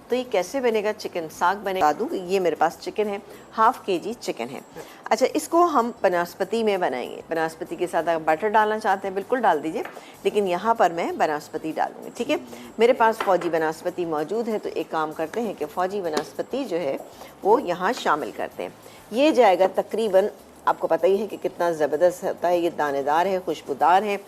तो ये कैसे बनेगा, चिकन साग बनेगा। बता दूँ ये मेरे पास चिकन है, हाफ केजी चिकन है। अच्छा, इसको हम बनास्पति में बनाएंगे। बनास्पति के साथ अगर बटर डालना चाहते हैं बिल्कुल डाल दीजिए, लेकिन यहाँ पर मैं बनास्पति डालूंगी। ठीक है, मेरे पास फौजी बनास्पति मौजूद है, तो एक काम करते हैं कि फौजी बनास्पति जो है वो यहाँ शामिल करते हैं। ये जाएगा तकरीबन, आपको पता ही है कि कितना ज़बरदस्त होता है, ये दानेदार है, खुशबूदार है।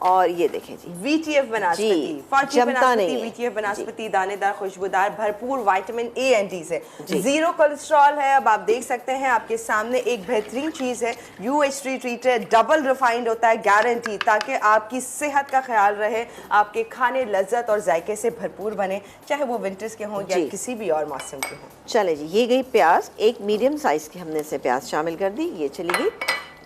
और ये देखें जी, VTF बनास्पति, फौजी बनास्पति, VTF बनास्पति, दानेदार, खुशबूदार, भरपूर विटामिन A एंड D से, जीरो कोलेस्ट्रॉल है। अब आप देख सकते हैं आपके सामने एक बेहतरीन चीज़ है, UHT ट्रीटेड, डबल रिफाइंड होता है, गारंटी, ताकि आपकी सेहत का ख्याल रहे, आपके खाने लज्जत और जायके से भरपूर बने, चाहे वो विंटर्स के हों या किसी भी और मौसम के हों। चले जी, ये गई प्याज, एक मीडियम साइज़ की हमने से प्याज शामिल कर दी, ये चली गई।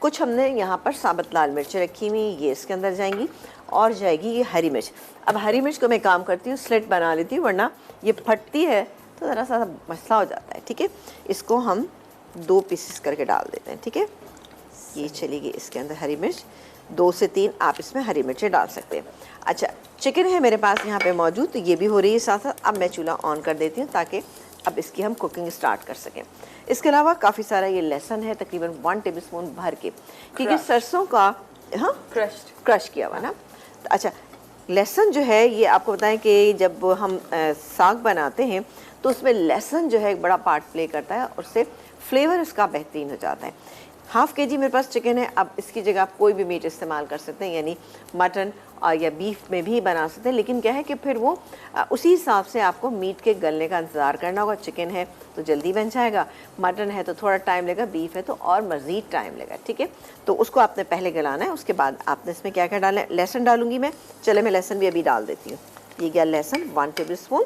कुछ हमने यहाँ पर साबुत लाल मिर्च रखी हुई, ये इसके अंदर जाएंगी। और जाएगी ये हरी मिर्च। अब हरी मिर्च को मैं काम करती हूँ स्लिट बना लेती हूँ, वरना ये फटती है तो ज़रा सा मसला हो जाता है। ठीक है, इसको हम 2 पीसेस करके डाल देते हैं। ठीक है, ये चली गई इसके अंदर हरी मिर्च, 2 से 3 आप इसमें हरी मिर्चें डाल सकते हैं। अच्छा, चिकन है मेरे पास यहाँ पे मौजूद, तो ये भी हो रही है साथ साथ। अब मैं चूल्हा ऑन कर देती हूँ ताकि अब इसकी हम कुकिंग स्टार्ट कर सकें। इसके अलावा काफ़ी सारा ये लहसुन है, तकरीबन 1 टेबलस्पून भर के, क्योंकि सरसों का हाँ क्रश किया हुआ ना। तो अच्छा, लहसुन जो है ये आपको बताएं कि जब हम साग बनाते हैं तो उसमें लहसुन जो है एक बड़ा पार्ट प्ले करता है, और उससे फ्लेवर इसका बेहतरीन हो जाता है। हाफ केजी मेरे पास चिकन है। अब इसकी जगह आप कोई भी मीट इस्तेमाल कर सकते हैं, यानी मटन और या बीफ में भी बना सकते हैं, लेकिन क्या है कि फिर वो उसी हिसाब से आपको मीट के गलने का इंतज़ार करना होगा। चिकन है तो जल्दी बन जाएगा, मटन है तो थोड़ा टाइम लगेगा, बीफ है तो और मज़ीद टाइम लगेगा। ठीक है, तो उसको आपने पहले गलाना है, उसके बाद आपने इसमें क्या क्या डालना है। लहसुन डालूंगी मैं, चले मैं लहसुन भी अभी डाल देती हूँ। ये गया लहसुन 1 टेबलस्पून,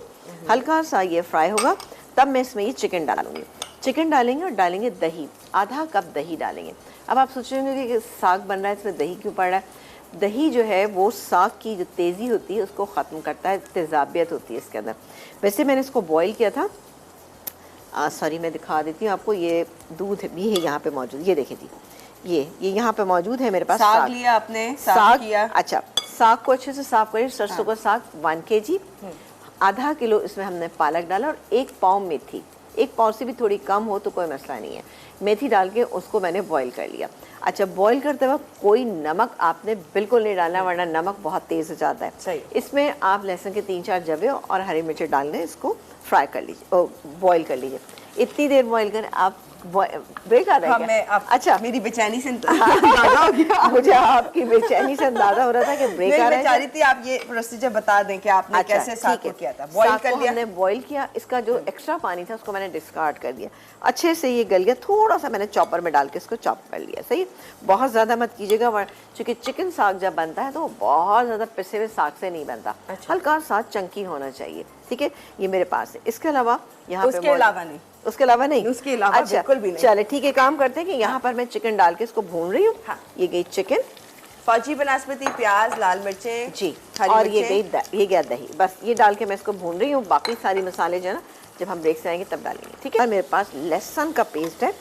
हल्का सा ये फ्राई होगा, तब मैं इसमें ये चिकन डालूंगी। चिकन डालेंगे और डालेंगे दही, आधा कप दही डालेंगे। अब आप सोचेंगे कि साग बन रहा है इसमें दही क्यों पड़ रहा है। दही जो है वो साग की जो तेज़ी होती है उसको ख़त्म करता है, तेज़ाबियत होती है इसके अंदर। वैसे मैंने इसको बॉईल किया था, सॉरी मैं दिखा देती हूँ आपको, ये दूध भी है यहाँ पे मौजूद, ये देखें जी, ये यहाँ पे मौजूद है मेरे पास। साग लिया आपने, साग किया। अच्छा, साग को अच्छे से साफ करिए। सरसों का साग 1 kg, आधा किलो इसमें हमने पालक डाला, और 1 पाव मेथी, 1 पाव से भी थोड़ी कम हो तो कोई मसला नहीं है। मेथी डाल के उसको मैंने बॉईल कर लिया। अच्छा, बॉईल करते वक्त कोई नमक आपने बिल्कुल नहीं डालना, वरना नमक बहुत तेज़ हो जाता है। सही। इसमें आप लहसुन के 3-4 जवे और हरी मिर्चें डालने, इसको फ्राई कर लीजिए, बॉईल कर लीजिए। इतनी देर बॉईल करें आप। ब्रेक आ रहा है क्या? अच्छा, मेरी बेचैनी से अंदाजा हो गया। मुझे आपकी बेचैनी से अंदाजा हो रहा था कि ब्रेक आ रहा है। चाह रही थी आप ये प्रोसीजर बता दें कि आपने अच्छा, कैसे साग को किया था। बॉईल कर लिया, हमने बॉईल किया, इसका जो एक्स्ट्रा पानी था उसको मैंने डिस्कार्ड कर दिया। अच्छे से ये गल गया, थोड़ा सा मैंने चॉपर में डाल के इसको चॉप कर लिया। सही, बहुत ज़्यादा मत कीजिएगा, क्योंकि चिकन साग जब बनता है तो बहुत ज़्यादा पिसे हुए साग से नहीं बनता। अच्छा। हल्का सा चंकी होना चाहिए। ठीक है, ये मेरे पास है। इसके अलावा यहाँ पे उसके अलावा नहीं, उसके अलावा नहीं, उसके अलावा अच्छा, बिल्कुल भी नहीं। चले ठीक है, काम करते हैं कि यहाँ पर मैं चिकन डाल के इसको भून रही हूँ। हाँ। ये गई चिकन, फौजी बनास्पति, प्याज, लाल मिर्चें जी, हरी और ये मिर्चें। गई ये गया दही। बस ये डाल के मैं इसको भून रही हूँ। बाकी सारी मसाले जो है ना जब हम ब्रेक से आएंगे तब डालेंगे। ठीक है, और मेरे पास लहसुन का पेस्ट है,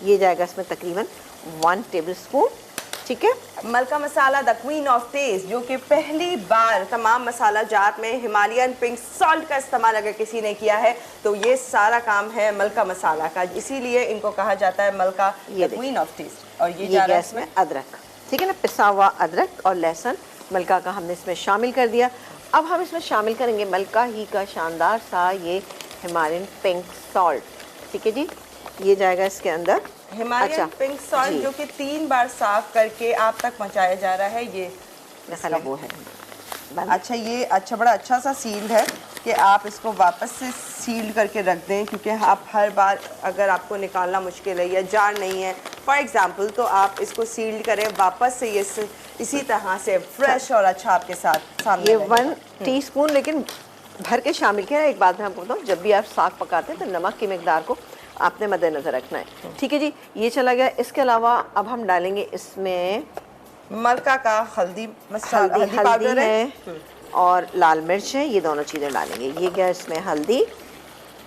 ये जाएगा इसमें तकरीबन 1 टेबलस्पून। ठीक है, मलका मसाला, द क्वीन ऑफ टेस्ट, जो कि पहली बार तमाम मसाला जात में हिमालयन पिंक सॉल्ट का इस्तेमाल अगर किसी ने किया है तो ये सारा काम है मलका मसाला का, इसीलिए इनको कहा जाता है मलका द क्वीन ऑफ टेस्ट। और ये गैस में अदरक, ठीक है ना, पिसा हुआ अदरक और लहसुन मलका का हमने इसमें शामिल कर दिया। अब हम इसमें शामिल करेंगे मलका ही का शानदार सा ये हिमालयन पिंक सॉल्ट। ठीक है जी, ये जाएगा इसके अंदर हिमालयन पिंक सॉल्ट, जो कि 3 बार साफ करके आप तक पहुंचाया जा रहा है। ये वो है। अच्छा, ये अच्छा, बड़ा अच्छा सा सील्ड है कि आप इसको वापस से सील्ड करके रख दें, क्योंकि आप हर बार अगर आपको निकालना मुश्किल है या जार नहीं है फॉर एग्जांपल, तो आप इसको सील्ड करें वापस से, ये इसी तरह से फ्रेश और अच्छा आपके साथ सामने। ये 1 टीस्पून लेकिन भर के शामिल किया। एक बात मैं आपको बताऊँ, जब भी आप साग पकाते हैं तो नमक की मिकदार को आपने मद्देनजर रखना है। ठीक है जी, ये चला गया। इसके अलावा अब हम डालेंगे इसमें मलका का हल्दी पाउडर है और लाल मिर्च है, ये दोनों चीज़ें डालेंगे। ये गया इसमें हल्दी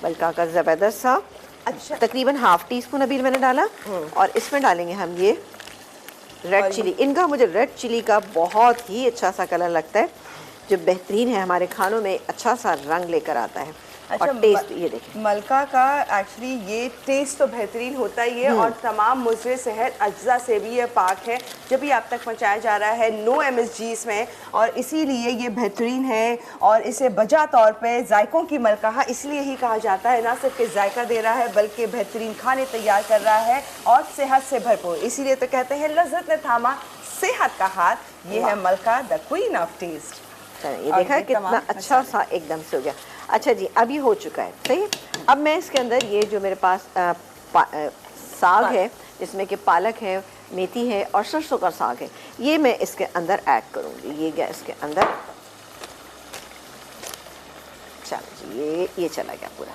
मलका का ज़बरदस्त सा, अच्छा, तकरीबन 1/2 टीस्पून अभी मैंने डाला। और इसमें डालेंगे हम ये रेड चिली। इनका मुझे रेड चिली का बहुत ही अच्छा सा कलर लगता है, जो बेहतरीन है, हमारे खानों में अच्छा सा रंग लेकर आता है। और टेस्ट ये देखिए मलका का एक्चुअली ये टेस्ट तो बेहतरीन होता ही है और तमाम मुज़र सेहत अज्जा से भी ये पाक है जब भी आप तक पहुंचाया जा रहा है। नो MSG इसमें, और इसीलिए ये बेहतरीन है और इसे बजा तौर पे जायकों की मलका इसलिए ही कहा जाता है, ना सिर्फ कि जायका दे रहा है बल्कि बेहतरीन खाने तैयार कर रहा है और सेहत से भरपूर। इसीलिए तो कहते हैं लज़्ज़त ने थामा सेहत का हाथ, ये है मलका द क्वीन ऑफ टेस्ट। ये देखा है कितना अच्छा सा एकदम से हो गया। अच्छा जी, अब ये हो चुका है, सही है। अब मैं इसके अंदर ये जो मेरे पास साग है, जिसमें कि पालक है, मेथी है और सरसों का साग है, ये मैं इसके अंदर ऐड करूँगी। ये गया इसके अंदर, चलो जी ये चला गया पूरा।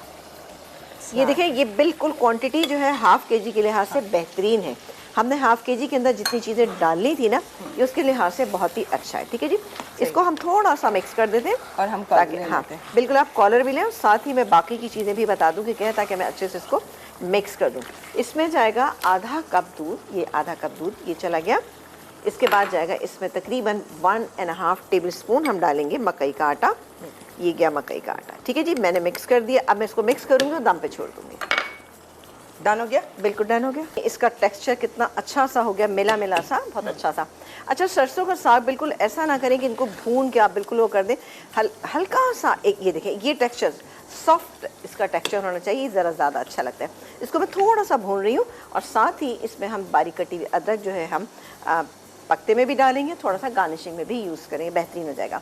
ये देखें, ये बिल्कुल क्वांटिटी जो है हाफ केजी के लिहाज से बेहतरीन है। हमने हाफ केजी के अंदर जितनी चीज़ें डालनी थी ना, ये उसके लिहाज से बहुत ही अच्छा है। ठीक है जी, इसको हम थोड़ा सा मिक्स कर देते हैं और हम ताकि हाँ बिल्कुल आप कॉलर भी लें, और साथ ही मैं बाकी की चीज़ें भी बता दूँ कि क्या है, ताकि मैं अच्छे से इसको मिक्स कर दूँ। इसमें जाएगा आधा कप दूध, ये आधा कप दूध ये चला गया। इसके बाद जाएगा इसमें तकरीबन 1.5 टेबल स्पून हम डालेंगे मकई का आटा। ये गया मकई का आटा। ठीक है जी, मैंने मिक्स कर दिया। अब मैं इसको मिक्स करूँगी और दम पे छोड़ दूँगी। डन हो गया, बिल्कुल डन हो गया। इसका टेक्सचर कितना अच्छा सा हो गया, मिला मिला सा, बहुत अच्छा सा। अच्छा, सरसों का साग बिल्कुल ऐसा ना करें कि इनको भून के आप बिल्कुल वो कर दें, हल्का सा एक ये देखें, ये टेक्सचर सॉफ्ट इसका टेक्सचर होना चाहिए, ज़रा ज़्यादा अच्छा लगता है। इसको मैं थोड़ा सा भून रही हूँ और साथ ही इसमें हम बारीक कटी हुई अदरक जो है हम पत्ते में भी डालेंगे, थोड़ा सा गार्निशिंग में भी यूज़ करेंगे, बेहतरीन हो जाएगा।